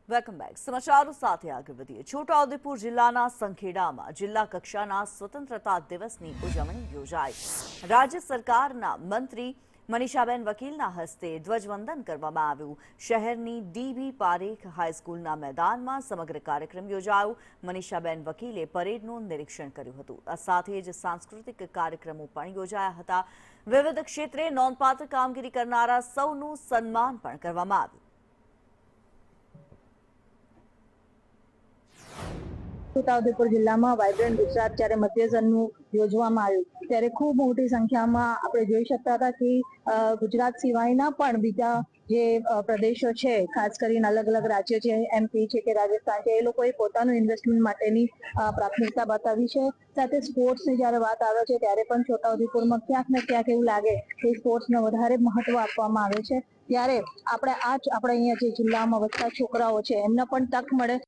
Welcome back. સમાચારો સાથે આગળ વધીએ. છોટાઉદેપુર જિલ્લાના સંખેડામાં જિલ્લા કક્ષાના સ્વતંત્રતા દિવસની ઉજવણી યોજાઈ. રાજ્ય સરકારના મંત્રી મનીષાબેન વકીલના હસ્તે ધ્વજવંદન કરવામાં આવ્યું. શહેરની ડીબી પારેખ હાઈસ્કૂલના મેદાનમાં સમગ્ર કાર્યક્રમ યોજાયો. મનીષાબેન વકીલે પરેડનું નિરીક્ષણ કર્યું હતું. આ સાથે જ સાંસ્કૃતિક કાર્યક્રમો પણ યોજાયા હતા. વિવિધ ક્ષેત્રે નોંધપાત્ર કામગીરી કરનારા સૌનું સન્માન પણ કરવામાં આવ્યું. છોટાઉદેપુર જિલ્લામાં વાઇબ્રન્ટ ગુજરાત જ્યારે મધ્યસનનું યોજવામાં આવ્યું ત્યારે ખૂબ મોટી સંખ્યામાં આપણે જોઈ શકતા હતા કે ગુજરાત સિવાયના પણ બીજા જે પ્રદેશો છે, ખાસ કરીને અલગ અલગ રાજ્યો છે, એમપી છે કે રાજસ્થાન છે, એ લોકોએ પોતાનું ઇન્વેસ્ટમેન્ટ માટેની પ્રાથમિકતા બતાવી છે. સાથે સ્પોર્ટ્સની જ્યારે વાત આવે છે ત્યારે પણ છોટાઉદેપુરમાં ક્યાંક ને ક્યાંક એવું લાગે કે સ્પોર્ટ્સને વધારે મહત્વ આપવામાં આવે છે. ત્યારે આપણે અહીંયા જે જિલ્લામાં વસતા છોકરાઓ છે એમને પણ તક મળે